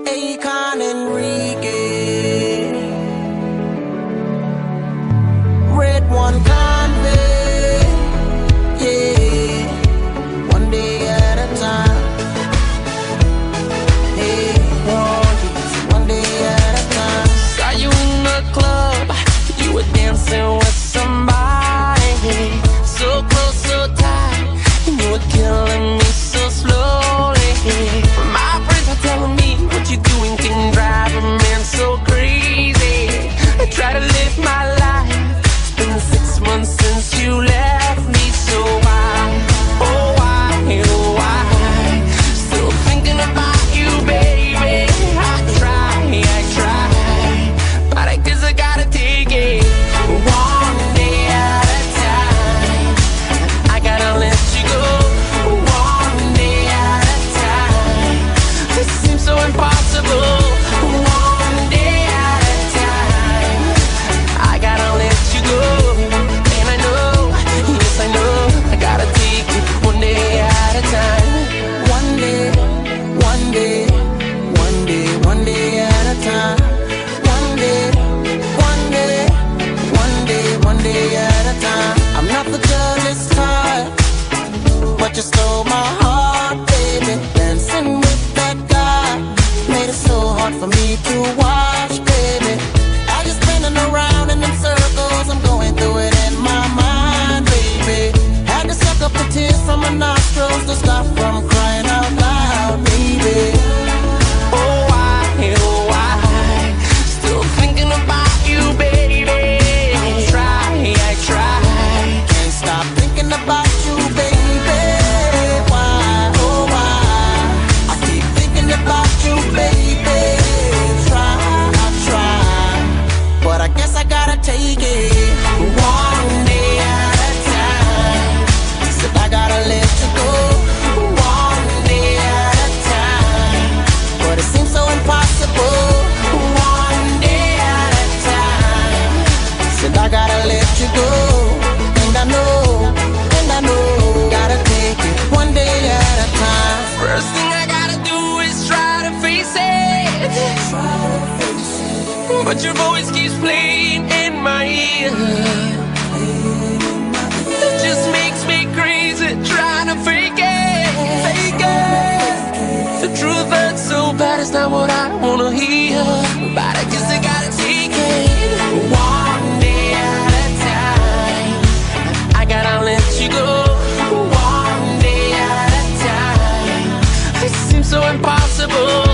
Akon Enrique, Red One Convey, yeah, one day at a time, hey, one day at a time. Saw you in the club, you were dancing with somebody, so close, so tight, and you were killing me so slowly. My friends are telling me what you doing can drive a man so crazy. I try to live my life. It's been 6 months since you left me, so why, oh why, oh why? Still thinking about you, baby. I try, but I guess I gotta take it one day at a time. I gotta let you go one day at a time. This seems so impossible. One day at a time. I gotta let you go. And I know, yes I know, I gotta take it one day at a time. One day, one day, one day, one day at a time. One day, one day, one day, one day at a time. I'm not the judge this time, but you stole my heart, baby. Dancing with that guy made it so hard for me to watch, baby. I just spinning around in them circles, I'm going through it in my mind, baby. Had to suck up the tears from my nostrils to stop from crying out loud, baby. Oh why, oh why? Still thinking about you, baby. I try, can't stop thinking about you, baby. Why, oh why? I keep thinking about you, baby. I try, but I guess I gotta take it one day at a time. Said I gotta let you go one day at a time, but it seems so impossible. One day at a time. Said I gotta let you go, and I know, gotta take it one day at a time. First thing I gotta do is try to face it, but your voice keeps playing in my ear. It just makes me crazy, trying to fake it. The truth hurts so bad, it's not what I wanna hear, but I guess I gotta take it one day at a time. I gotta let you go one day at a time. It seems so impossible.